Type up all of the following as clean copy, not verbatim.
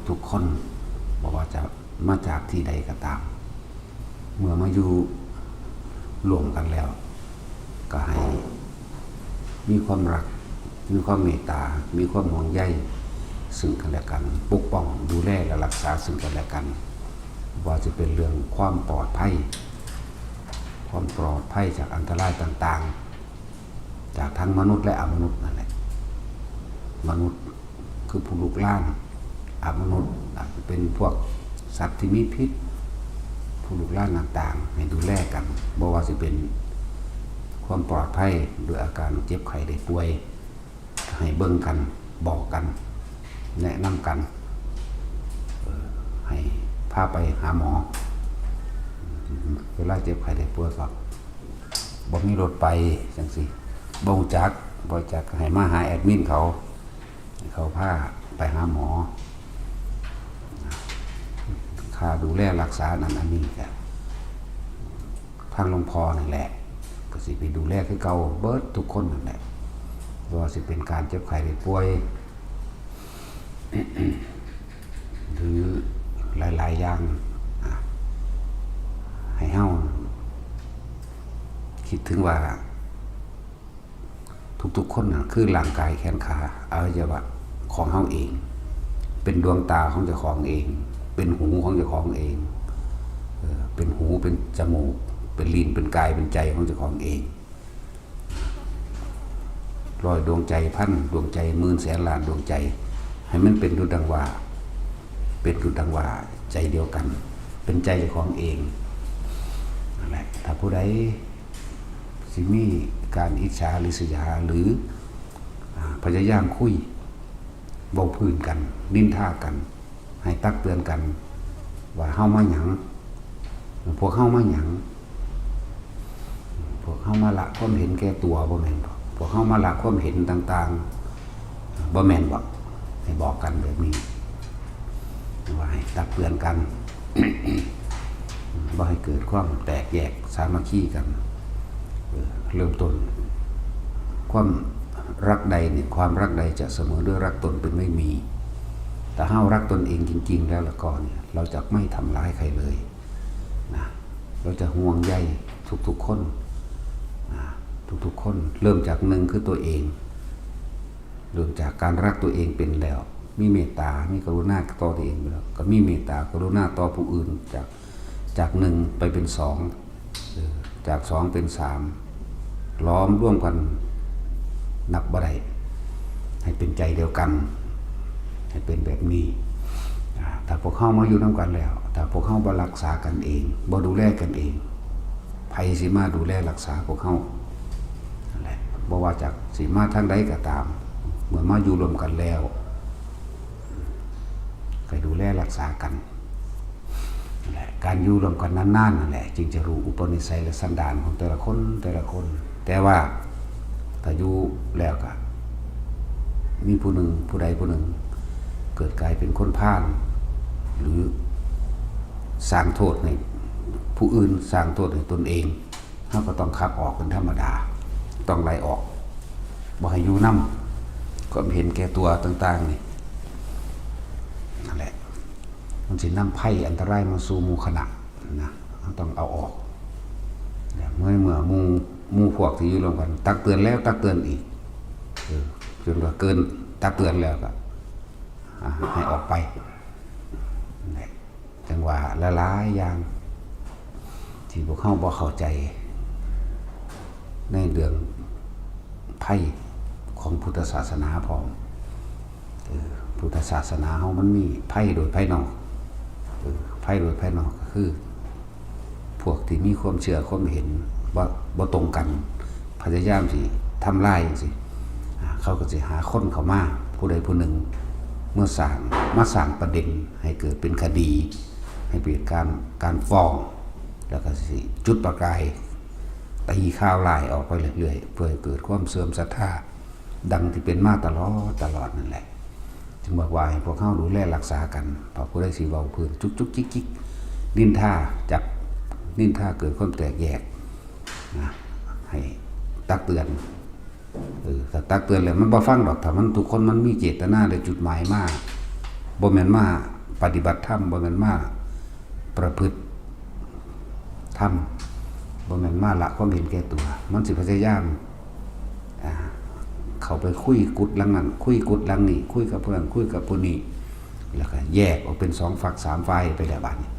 ทุกๆคนบอกว่าจะมาจากที่ใดก็ตามเมื่อมาอยู่รวมกันแล้วก็ให้มีความรักมีความเมตตามีความห่วงใยซึ่งกันและกันปกป้องดูแลและรักษาซึ่งกันและกันว่าจะเป็นเรื่องความปลอดภัยจากอันตรายต่างๆจากทั้งมนุษย์และอมนุษย์นั่นแหละมนุษย์คือผู้ลุกล้านอมนุษย์อาจจะเป็นพวกสัตว์ที่มีพิษผู้ลุกล้านต่างๆให้ดูแลกันบ่ว่าจะเป็นความปลอดภัยด้วยอาการเจ็บไข้ได้ป่วยให้เบิ่งกันบอกกันแนะนำกันให้พาไปหาหมอเวลาเจ็บไข้ได้ป่วยก็บ่มีรถไปจังซี่บ่รู้จักให้มาหาแอดมินเขาพาไปหาหมอค่าดูแลรักษานั้นอันนี้ก็ทางหลวงพ่อนั่นแหละก็สิไปดูแลคือเก่าเบิดทุกคนนั่นแหละว่าสิเป็นการเจ็บไข้ได้ป่วย หรือหลายๆอย่างให้เฮาคิดถึงว่าทุกๆคนน่ะคือร่างกายแขนขาอวัยวะของเฮาเองเป็นดวงตาของเจ้าของเองเป็นหูของเจ้าของเองเป็นหูเป็นจมูกเป็นลิ้นเป็นกายเป็นใจของเจ้าของเองร้อยดวงใจพันดวงใจหมื่นแสนล้านดวงใจให้มันเป็นดุจดังว่าใจเดียวกันเป็นใจเจ้าของเองนั่นแหละถ้าผู้ใดสิมีการอิจฉาริษยาหรือพยายามคุยเว้าพื้นกันนินทากันให้ตักเตือนกันว่าเฮามาหยังพวกเฮามาหยังพวกเฮามาละความเห็นแก่ตัวบ่แม่นบ่พวกเฮามาละความเห็นต่างๆบ่แม่นบ่ให้บอกกันแบบนี้ว่าให้ตักเตือนกัน บ่ให้เกิดความแตกแยกสามัคคีกันเริ่มต้นความรักใดเนี่ยความรักใดจะเสมอด้วยรักตนเป็นไม่มีแต่เฮารักตนเองจริงๆแล้วละก่อนเนี่ยเราจะไม่ทำร้ายใครเลยนะเราจะห่วงใยทุกๆคนนะทุกๆคนเริ่มจากหนึ่งคือตัวเองเริ่มจากการรักตัวเองเป็นแล้วมีเมตตามีกรุณาต่อตัวเองไปแล้วก็มีเมตตากรุณาต่อผู้อื่นจากหนึ่งไปเป็นสองจากสองเป็นสามล้อมร่วมกันนับบ่ได้ให้เป็นใจเดียวกันให้เป็นแบบนี้ถ้าพวกเข้ามาอยู่นำกันแล้วถ้าพวกเข้าบ่รักษากันเองบ่ดูแลกันเองไผสิมาดูแลรักษาพวกเข้านั่นแหละบ่ว่าจากสิมาทางใดก็ตามเมื่อมาอยู่รวมกันแล้วให้ดูแลรักษากันนั่นแหละการอยู่รวมกันนานๆนั่นแหละจึงจะรู้อุปนิสัยและสันดานของแต่ละคนแต่ว่าถ้าอยู่แล้วก็มีผู้หนึ่งผู้ใดผู้หนึ่งเกิดกลายเป็นคนพาลหรือสร้างโทษในผู้อื่นสร้างโทษในตนเองเราก็ต้องขับออกเป็นธรรมดาต้องไล่ออกบ่ให้อยู่นำความเห็นแก่ตัวต่างๆนี่นั่นแหละมันสินำภัยอันตรายมาสู่หมู่คณะนะต้องเอาออกเมื่อหมู่พวกที่อยู่รวมกันตักเตือนแล้วตักเตือนอีกจนว่าเกินตักเตือนแล้วก็ให้ออกไปจังหวะละลายอย่างที่พวกเขาบ่เข้าใจในเรื่องไพ่ของพุทธศาสนาพร้อมพุทธศาสนาเขามันมีไพ่โดยไพ่นอกไพ่โดยไพ่นอกก็คือพวกที่มีความเชื่อความเห็นบ่ตรงกันพยายามสิทำลายจังซี่เขาก็สิหาคนเข้ามาผู้ใดผู้หนึ่งเมื่อสร้างประเด็นให้เกิดเป็นคดีให้เกิดการฟ้องแล้วก็สิจุดประกายตีข่าวลายออกไปเรื่อยๆเพื่อให้เกิดความเสื่อมศรัทธาดังที่เป็นมาตลอดนั่นแหละจึงบอกว่าให้พวกเขาดูแลรักษากันพอผู้ใดสิเว้าพื้นจุกจิกนินทาจับนินทาเกิดความแตกแยกนะให้ตักเตือนแต่ตักเตือนแล้วมันบ่ฟังดอกถ้ามันทุกคนมันมีเจตนาและจุดหมายมากบ่แม่นมา ปฏิบัติธรรมบ่แม่นมาประพฤติธรรมบ่แม่นมาละความเห็นแก่ตัวมันสิพยายามเขาไปคุยกุดหลังนั้นคุยกุดหลังนี้คุยกับเพื่อนคุยกับผู้นี้แล้วก็แยกออกเป็น2ฝัก3ฝ่ายไปแล้วบัดนี้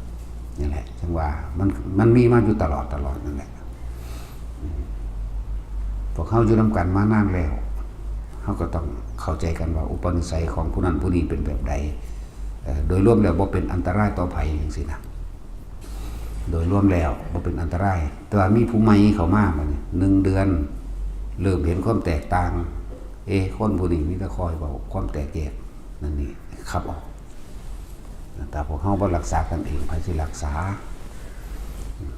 นี่แหละจังว่ามันมีมาอยู่ตลอดนั่นแหละพวกเขาอยู่นำกันมานานแล้วเขาก็ต้องเข้าใจกันว่าอุปนิสัยของผู้นั้นผู้นี้เป็นแบบใดโดยรวมแล้วบ่เป็นอันตรายต่อไผจังซี่นะโดยรวมแล้วบ่เป็นอันตรายแต่ว่ามีผู้ใหม่เข้ามาบัดนี้1 เดือนเริ่มเห็นความแตกต่างคนผู้นี้มีแต่คอยบอกความแตกแยกนั่นนี่ขับออกแต่พวกเขาบ่รักษากันเองไผสิรักษา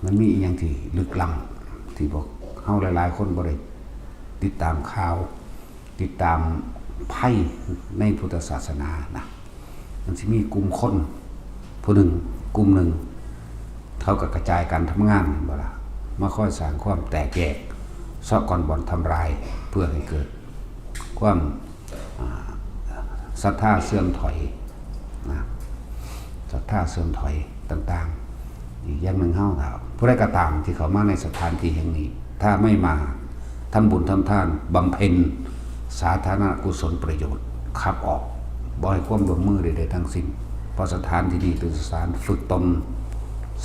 มันมีอีหยังที่ลึกลับที่พวกเฮาหลายๆคนบ่ได้ติดตามข่าวติดตามไพ่ในพุทธศาสนานะมันสิมีกลุ่มคนผู้หนึ่งกลุ่มหนึ่งเขาก็กระจายการทำงานบ่ล่ะมาค่อยสร้างความแตกแยกเซาะก่อนบ่อนทำลายเพื่อให้เกิดความศรัทธาเสื่อมถอยนะศรัทธาเสื่อมถอยต่างๆอีกอย่างหนึ่งเฮาถ้าผู้ใดก็ตามที่เขามาในสถานที่แห่งนี้ถ้าไม่มาทำบุญทำทานบำเพ็ญสาธารณกุศลประโยชน์ขับออกบ่ให้ความร่วมมือใดๆทั้งสิ้นเพราะสถานที่นี้เป็นสถานฝึกตน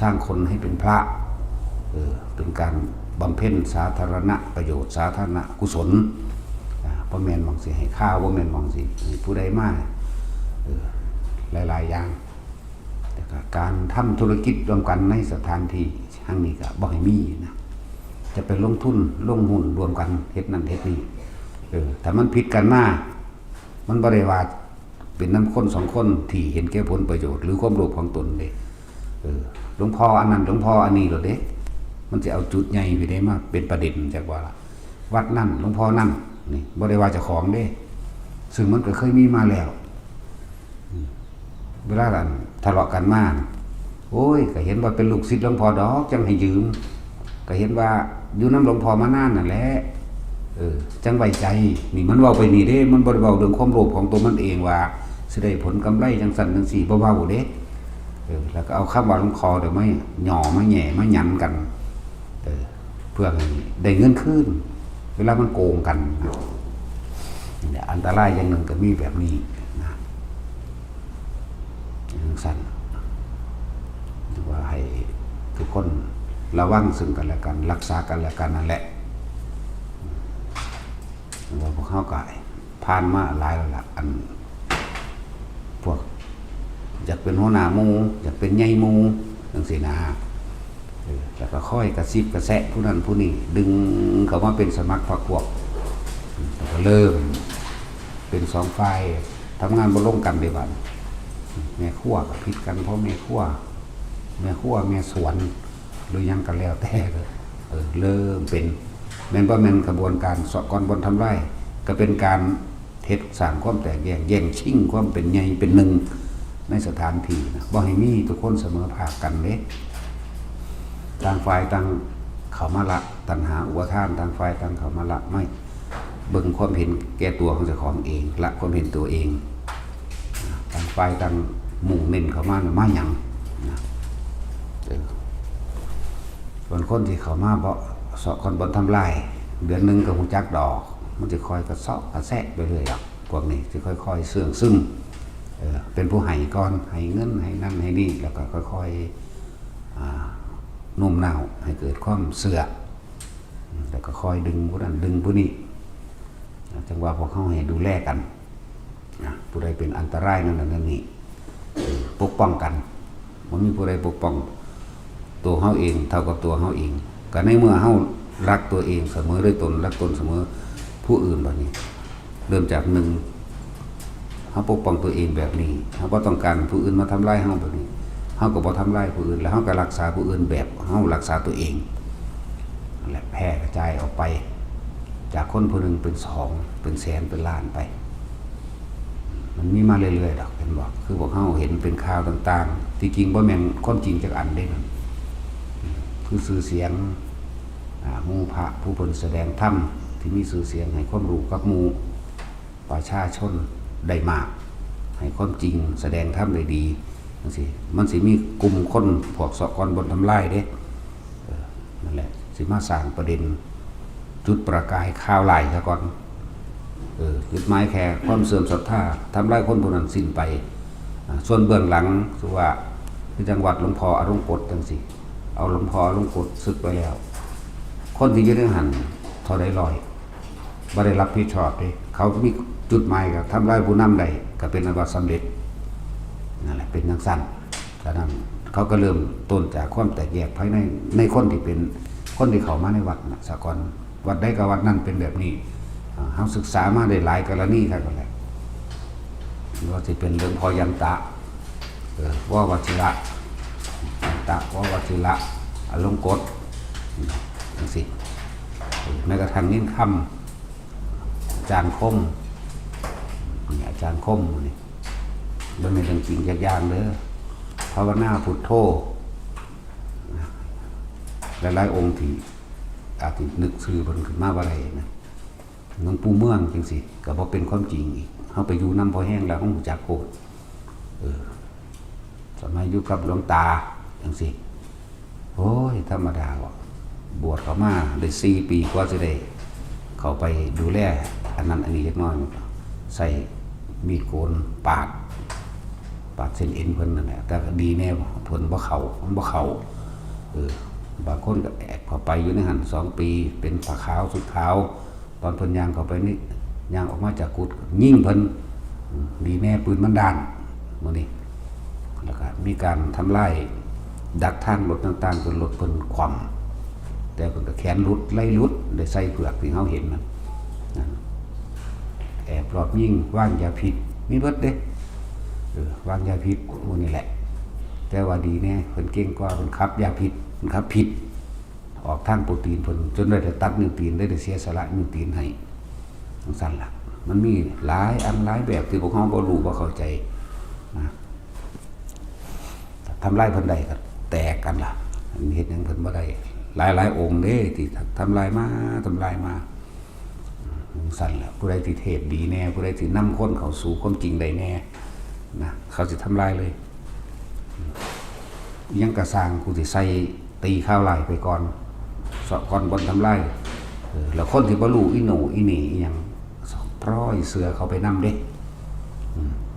สร้างคนให้เป็นพระเป็นการบำเพ็ญสาธารณประโยชน์สาธารณกุศลบ่แม่นหวังสิให้ข้าวบ่แม่นหวังสิให้ผู้ใดมาหลายๆอย่างแต่การทำธุรกิจร่วมกันในสถานที่แห่งนี้ก็บ่ให้มีนะจะไปลงทุนลงหุ้นรวมกันเฮ็ดนั่นเฮ็ดนี่แต่มันผิดกันมามันบ่ได้ว่าเป็นน้ำคน2คนที่เห็นแก่ผลประโยชน์หรือความโลภของตนเด้หลวงพ่ออันนั้นหลวงพ่ออันนี้โลดเด้มันจะเอาจุดใหญ่ไปได้มาเป็นประเด็นจากว่าวัดนั่นหลวงพ่อนั่นนี่บ่ได้ว่าเจ้าของเด้ซึ่งมันก็เคยมีมาแล้วเวลากันทะเลาะกันมาโอ้ยก็เห็นว่าเป็นลูกศิษย์หลวงพ่อดอกจังให้ยืมก็เห็นว่าอยู่น้ำหลวงพ่อมานานนั่นแหละจังไว้ใจนี่มันเว้าไปนี่เด้มันบ่ได้เว้าเรื่องความโลภของตัวมันเองว่าสิได้ผลกำไรจังซั่นจังซี่บ่เว้าเด้แล้วก็เอาคำว่าหลวงพ่อเดี๋ยวมาหย่อมาแหย่มาหยันกันเพื่อให้ได้เงินคืนเวลามันโกงกันเนี่ยอันตรายอย่างหนึ่งก็มีแบบนี้นะสั่นว่าให้ทุกคนระวังซึ่งกันและกันรักษากันและกันนั่นแหละว่าพวกเขาก็ผ่านมาหลายแล้วล่ะอันพวกอยากเป็นหัวหน้าหมู่อยากเป็นใหญ่หมู่จังซี่นะแล้วก็ค่อยกระซิบกระแซะผู้นั้นผู้นี้ดึงเขามาเป็นสมัครพรรคพวกแล้วก็เริ่มเป็น2ฝ่ายทำงานบ่ลงกันเด้บัดแม่ครัวก็ผิดกันเพราะแม่ครัวแม่สวนหรือยังกันแล้วแต่เริ่มเป็นแม่นบ่แม่นกระบวนการเสาะก่อนบ่ทำลายก็เป็นการเฮ็ดสร้างความแตกแยกแย่งชิงความเป็นใหญ่เป็นหนึ่งในสถานที่นะบ่ให้มีทุกคนเสมอภาคกันเด้ต่างฝ่ายต่างเข้ามาละตัณหาอุปาทานต่างฝ่ายต่างเข้ามาละไม่เบิ่งความเห็นแก่ตัวของเจ้าของเองละความเห็นตัวเองต่างฝ่ายต่างมุ่งเน้นเข้ามามาหยังนะส่วนคนที่เข้ามาบ่เสาะคนบ่ทำลายเดือนนึงก็ฮู้จักดอกมันจะค่อยกระเซาะกระแซะไปเรื่อยพวกนี้สิค่อยๆเสื่องซึมเป็นผู้ให้ก่อนให้เงินให้นั่นให้นี่แล้วก็ค่อยๆนุ่มน้าวให้เกิดความเสื่อแล้วก็คอยดึงผู้นั้นดึงผู้นี้จังว่าพวกเขาให้ดูแลกันผู้ใดเป็นอันตรายนั่นนี่ปกป้องกันมันมีผู้ใดปกป้องตัวเขาเองเท่ากับตัวเขาเองก็ในเมื่อเขารักตัวเองเสมอด้วยตนรักตนเสมอผู้อื่นแบบนี้เริ่มจาก1เขาปกป้องตัวเองแบบนี้เขาก็ต้องการผู้อื่นมาทำร้ายเขาแบบนี้เขาก็บ่ทำร้ายผู้อื่นแล้วเขาก็รักษาผู้อื่นแบบเขารักษาตัวเองนั่นแหละแพร่กระจายออกไปจากคนผู้หนึ่งเป็น2เป็นแสนเป็นล้านไปมันมีมาเรื่อยๆดอกเห็นบอกคือพวกเขาเห็นเป็นข่าวต่างๆที่จริงบ่แม่นความจริงจากอันเด้นั่นคือชื่อเสียงหมู่พระผู้เพิ่นแสดงธรรมที่มีชื่อเสียงให้ความรู้กับหมู่ประชาชนได้มากให้ความจริงแสดงธรรมได้ดี จังซี่มันสิมีกลุ่มคนพวกสกรบนทำลายเด้นั่นแหละสิมาสร้างประเด็นจุดประกายข่าวไหลซะก่อนจุดหมายแค่ความเสื่อมศรัทธาทำลายคนผู้นั้นสิ้นไปส่วนเบื้องหลังสุว่าที่จังหวัดหลวงพ่ออรุณกฎจังซี่เอาหลวงพ่ออรุณกฎศึกไปแล้วคนที่อยู่ในหันเท่าใดร้อยบ่ได้รับผิดชอบเด้เขามีจุดหมายกับทำลายผู้นำได้ก็เป็นอันว่าสำเร็จนั่นแหละเป็นจังซั่นฉะนั้นเขาก็เริ่มต้นจากความแตกแยกภายในคนที่เป็นคนที่เข้ามาในวัดนะสากลวัดใดก็วัดนั้นเป็นแบบนี้เฮาศึกษามาได้หลายกรณีครับก็แล้วว่าสิเป็นเรื่องพอยันตะว่าวัชิระยันตะว่าวัชิระอลงกฎจังซี่แม้กระทั่งนิ่งคำอาจารย์คมนี่อาจารย์คมนี่มันเป็นเรื่องจริงอย่างเด้อภาวนาพุทโธหลายๆองค์ที่อาจจะนึกชื่อเพิ่นขึ้นมาบ่ได้นะหลวงปู่เมืองจังซี่ก็บ่เป็นความจริงอีกเฮาไปอยู่นำพอแห้งแล้วเฮารู้จักโกดสมัยอยู่กับหลวงตาจังซี่โอ้ยธรรมดาบ่บวชเข้ามาได้4 ปีกว่าสิได้เข้าไปดูแลอันนั้นอันนี้จักหน่อยใส่มีดโกนปาดเส้นเอ็นเพิ่นนั่นแหละแต่ก็ดีแน่เพิ่นบ่เข้ามันบ่เข้าบางคนก็แอบเข้าไปอยู่ในหัน2 ปีเป็นผ้าขาวสุดขาวตอนเพิ่นย่างเข้าไปนี่ย่างออกมาจากกุฏยิงเพิ่นดีแน่ปืนมันด้านมื้อนี้แล้วก็มีการทำลายดักทางรถต่างๆจนรถเพิ่นคว่ำแต่เพิ่นก็แขนหลุดไล่หลุดได้ใส่เผือกที่เฮาเห็นนั่นแอบปลอบยิงว่างยาพิษมีเบิดเด้วางยาพิษมื้อนี้แหละแต่ว่าดีแน่เพิ่นเก่งกว่าเพิ่นขับยาพิษเพิ่นขับผิดออกทางโปรตีนเพิ่นจนได้ตัดนิ้วตีนได้เสียสละนิ้วตีนให้จังซั่นล่ะมันมีหลายอันหลายแบบที่พวกเฮาบ่รู้บ่เข้าใจนะทำลายเพิ่นได้ก็แตกกันล่ะเฮ็ดหยังเพิ่นบ่ได้หลายองค์เด้ที่ทำลายมาจังซั่นล่ะผู้ใดที่เทศดีแน่ผู้ใดที่นำคนเข้าสู่ความจริงได้แน่นะเขาสิทำลายเลยยังกระสร้างกูสิใส่ตีข้าวไหลไปก่อนสอบก่อนบนทำลายแล้วคนที่บ่รู้อีหนูอีหนีอีหยังพร้อยเสือเขาไปนำเด้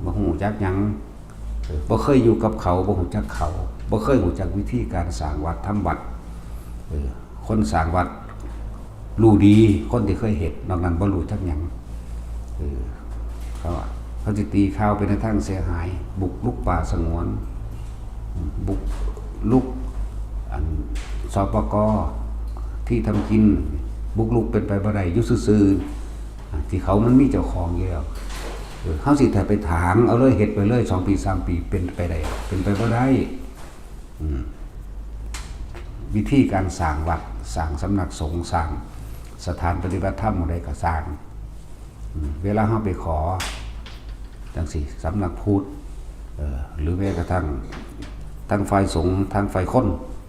บ่ฮู้จักหยังบ่เคยอยู่กับเขาบ่ฮู้จักเขาบ่เคยฮู้จักวิธีการสร้างวัดทำวัดคนสร้างวัดรู้ดีคนที่เคยเฮ็ดนอกนั้นบ่รู้จักหยังเขาจะตีข้าวไปในทางเสียหายบุกลุกป่าสงวนบุกลุกสปก.ที่ทำกินบุกลุกเป็นไปบ่ได้อยู่ซื่อๆที่เขามันมีเจ้าของอยู่แล้วเฮาสิถ้าไปถางเอาเลยเฮ็ดไปเลย2 ปี 3 ปีเป็นไปได้เป็นไปบ่ได้วิธีการสร้างวัดสร้างสำนักสงฆ์สร้างสถานปฏิบัติธรรมอะไรก็สร้างเวลาเฮาไปขอจังซี่สำนักพุทธหรือแม้กระทั่งทางฝ่ายสงฆ์ทางฝ่ายคน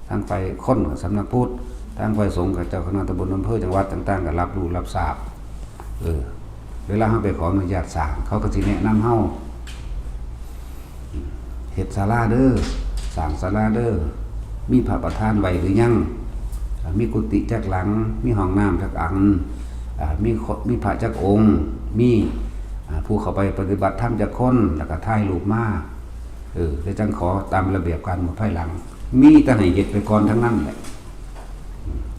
ทางฝ่ายคนสำนักพุทธทางฝ่ายสงฆ์กับเจ้าคณะตำบลอำเภอจังหวัดต่างๆก็รับรู้รับทราบเวลาเฮาไปขออนุญาตสร้างเขาก็สิแนะนำเฮาเฮ็ดศาลาเด้อสร้างศาลาเด้อมีพระประธานไว้หรือยังมีกุฏิจักหลังมีห้องน้ำจักอันมีพระจักองค์มีผู้เข้าไปปฏิบัติธรรมจักคนแล้วก็ถ่ายรูปมาแล้วจังขอตามระเบียบการหมดภายหลังมีแต่ให้เฮ็ดไปก่อนทั้งนั้นแหละ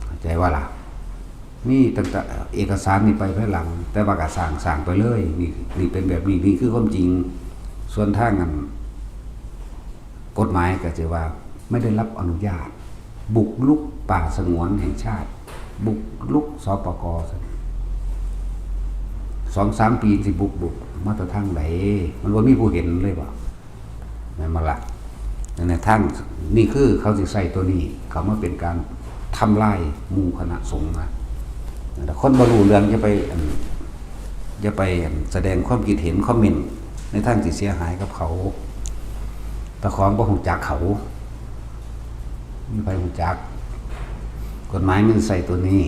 เข้าใจว่าล่ะมีตั้งแต่เอกสารนี่ไปภายหลังแต่ว่าก็สร้างไปเลยนี่เป็นแบบนี้นี่คือความจริงส่วนทางนั้นกฎหมายก็จะว่าไม่ได้รับอนุญาตบุกรุกป่าสงวนแห่งชาติบุกรุกสปก. 2-3 ปีสิบุกมาแต่ทางไหนมันว่ามีผู้เห็นเลยบ่แม่นบ่ล่ะในทางนี่คือเขาสิใส่ตัวนี้เขามาเป็นการทำลายหมู่คณะสงฆ์นะแต่คนบ่รู้เรื่องจะไปแสดงความคิดเห็นคอมเมนต์ในทางที่เสียหายกับเขาแต่ของบ่ฮู้จักเขามีไผฮู้จักกฎหมายมันใส่ตัวนี้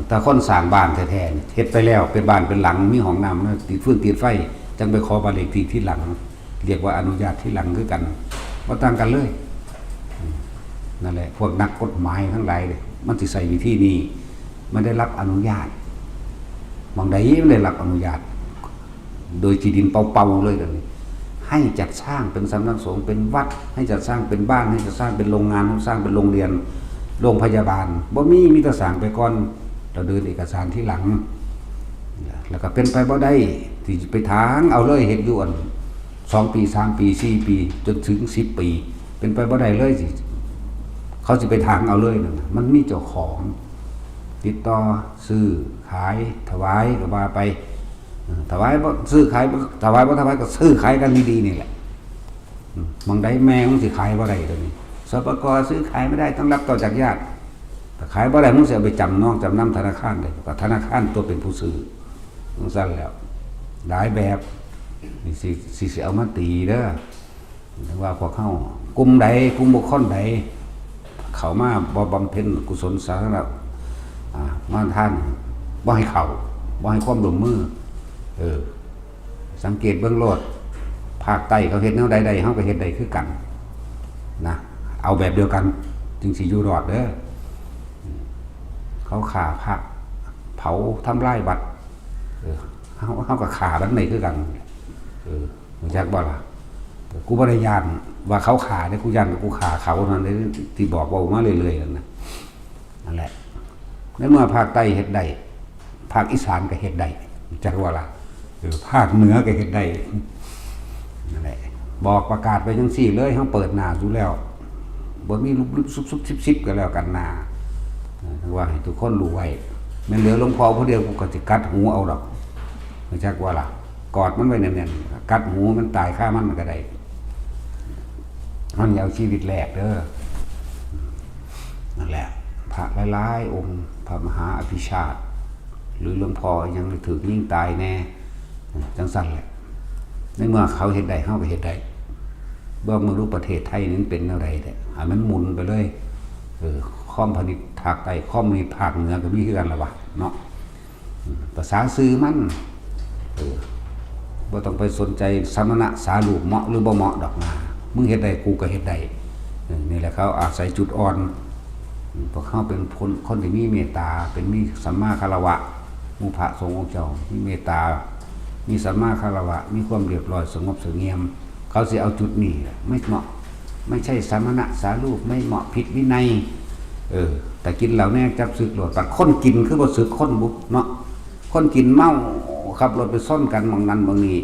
แต่คนสร้างบ้านแท้ๆเฮ็ดไปแล้วเป็นบ้านเป็นหลังมีห้องน้ำติดฟืนติดไฟจังไปขอบ้านเลขที่ที่หลัง เรียกว่าอนุญาตที่หลังคือกันบ่ต่างกันเลยนั่นแหละพวกนักกฎหมายทั้งหลายเลยมันสิใส่วิธีนี้ไม่ได้รับอนุญาตบางใดไม่ได้รับอนุญาตโดยที่ดินเป่าๆเลยเดี๋ยวนี้ให้จัดสร้างเป็นสำนักสงฆ์เป็นวัดให้จัดสร้างเป็นบ้านให้จัดสร้างเป็นโรงงานให้สร้างเป็นโรงเรียนโรงพยาบาลบ่มีแต่สร้างไปก่อนเราเดินเอกสารที่หลังแล้วก็เป็นไปบ่ได้ที่ไปทางเอาเลยเฮ็ดอยู่อัน2 ปี 3 ปี 4 ปีจนถึง10 ปีเป็นไปบ่ได้เลยสิเขาสิไปทางเอาเลยนั่นมันมีเจ้าของติดต่อซื้อขายถวายก็ว่าไปถวายบ่ซื้อขายถวายบ่ถวายก็ซื้อขายกันดีๆนี่แหละบางใดแม่มึงสิขายบ่ได้ตัวนี้สปกซื้อขายไม่ได้ต้องรับต่อจากญาติแต่ขายบ่ได้มึงสิเอาไปจำนองจำนำธนาคารได้ก็ธนาคารตัวเป็นผู้ซื้อมึงซั่นแล้วหลายแบบนี่สิเอามาตีเด้อถึงว่าพวกเฮากลุ่มใดกลุ่มบุคคลใดเข้ามาบ่บำเพ็ญกุศลสาธารณะมาท่านบ่ให้เข้าบ่ให้ความร่วมมือสังเกตเบื้องโลดภาคใต้เขาเฮ็ดแนวใดๆเฮาก็เฮ็ดได้คือกันนะเอาแบบเดียวกันจึงสิอยู่รอดเด้อเขาฆ่าพระเผาทำลายวัดเฮาก็ฆ่าบัดนี้คือกันรู้จักบ่ล่ะกูบ่ได้ย่านว่าเขาฆ่าได้กูย่านกูฆ่าเขานั่นได้ที่บอกว่ามาเรื่อยๆนั่นแหละในเมื่อภาคใต้เฮ็ดได้ภาคอีสานก็เฮ็ดได้จักว่าล่ะภาคเหนือก็เฮ็ดได้นั่นแหละบอกประกาศไปจังซี่เลยเฮาเปิดหน้าอยู่แล้วบ่มีลุบๆซุบๆซิบๆก็แล้วกันหน้าว่าให้ทุกคนรู้ไว้แม่นเหลือหลวงพ่อผู้เดียวกูก็สิกัดหูเอาดอกจักว่าล่ะกอดมันไว้แน่นๆกัดหูมันตายฆ่ามันก็ได้มันเอาชีวิตแลกเด้อนั่นแหละพระหลายๆองค์พระมหาอภิชาติหรือหลวงพ่อยังถือยิ่งตายแน่จังสั่นแหละในเมื่อเขาเฮ็ดได้เฮาก็เฮ็ดได้บ่มารู้ประเทศไทยนั้นเป็นอะไรแต่ให้มันหมุนไปเลยข้อมผลิตภาคใต้ข้อมผลิตภาคเหนือก็มีคือกันล่ะวะเนาะภาษาสื่อมันบ่ต้องไปสนใจสมณะสารูปเหมาะหรือบ่เหมาะดอกนะมึงเฮ็ดได้กูก็เฮ็ดได้นี่แหละเขาอาศัยจุดอ่อนพวกเขาเป็นคนที่มีเมตตาเป็นมีสัมมาคารวะหมู่พระสงฆ์องค์เจ้ามีเมตตามีสัมมาคารวะมีความเรียบร้อยสงบเสงี่ยมเขาสิเอาจุดนี้ไม่เหมาะไม่ใช่สมณะสารูปไม่เหมาะผิดวินัยแต่กินเหล่านี้จับสึกโหลดแต่คนกินคือบ่สึกคนบุเนาะคนกินเมาขับรถไปซ่อนกันบางนั้นบางนี้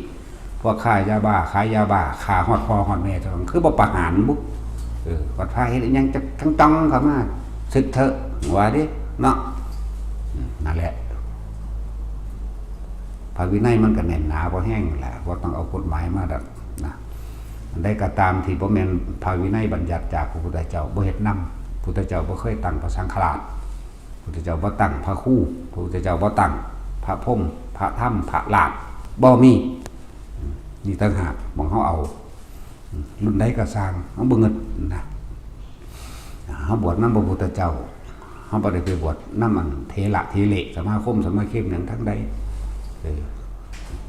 พวกขายยาบ้าขาฮอดพ่อฮอดแม่จังคือบ่ประหารบุกอดพาเฮ็ดยังจะทั้งต้องเข้ามาสึกเถอะว่าดิเนาะนั่นแหละพระวินัยมันก็แน่นหนาบ่แห้งแหละบ่ต้องเอากฎหมายมาดับนะได้ก็ตามที่บ่แม่นพระวินัยบัญญัติจากพระพุทธเจ้าบ่เฮ็ดนำพุทธเจ้าบ่เคยตั้งพระสังฆราชพุทธเจ้าบ่ตั้งพระครูพระพุทธเจ้าบ่ตั้งพระพรหมพระธรรมพระราชบ่มีนี่ต่างหากมองเฮาเอารุ่นใดก็สร้างเฮาบ่เงิดนะเฮาบวชนำพระพุทธเจ้าเฮาบ่ได้ไปบวชนำอันเถระเถเละสมาคมสมาเข้มหยังทั้งใด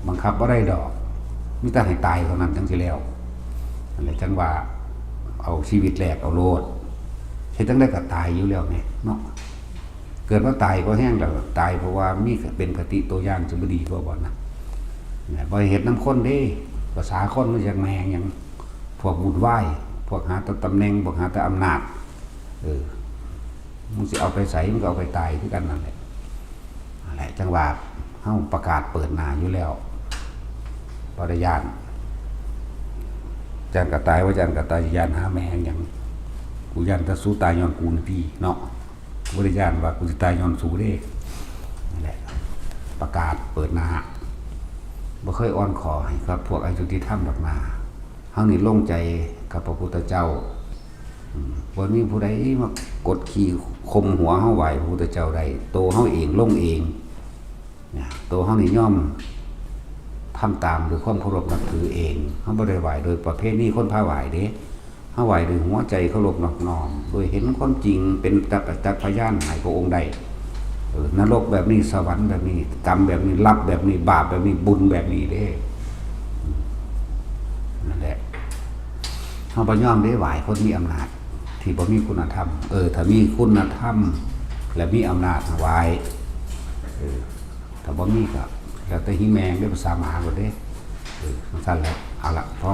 บังคับบ่ได้ดอกมีแต่ให้ตายเท่านั้นจังสิแล้วนั่นแหละจังว่าเอาชีวิตแลกเอาโลดเฮ็ดจังได๋ก็ตายอยู่แล้วแม่เนาะเกิดว่าตายก็แห้งแล้วตายเพราะว่ามีเป็นคติตัวอย่างจะบ่ดีกว่าบ่นะบ่เฮ็ดนำคนเด้ภาษาคนมันจังแมงหยังพวกวุ่นวายพวกหาแต่ตำแหน่งพวกหาแต่อำนาจมึงสิเอาไปไสมึงก็เอาไปตายคือกันนั่นแหละอะไรจังว่าเฮาประกาศเปิดหน้าอยู่แล้วปริญาณจันกระตายว่าจันกระตายยานหาแม่หยังกูยันตะสู้ตายย้อนกูนี่พี่เนาะบริญาณว่ากูสิตายย้อนสู้เด้นั่นแหละประกาศเปิดหน้าบ่เคยอ้อนขอให้ครับพวกอายุติธรรมดอกนาเฮานี่ลงใจกับพระพุทธเจ้าบ่มีผู้ใดมากดขี่คมหัวเฮาไหวพระพุทธเจ้าได้โตเฮาเองลงเองเนี่ยโตเฮานี่ย่อมทำตามด้วยความเคารพนับถือเองเฮาบ่ได้ไหวโดยประเภทนี้คนพาไหวเด้เฮาไหวด้วยหัวใจเคารพนอบน้อมโดยเห็นความจริงเป็นจักพยานให้พระองค์ได้นรกแบบนี้สวรรค์แบบนี้กรรมแบบนี้รับแบบนี้บาปแบบนี้บุญแบบนี้เด้นั่นแหละ เฮาบ่ยอมได้ไหวคนมีอำนาจที่บ่มีคุณธรรมถ้ามีคุณธรรมและมีอำนาจไหวถ้าบ่มีก็แล้วแต่หิแมงได้ภาษาหมาบ่เด้สั่นแหละเอาล่ะพอ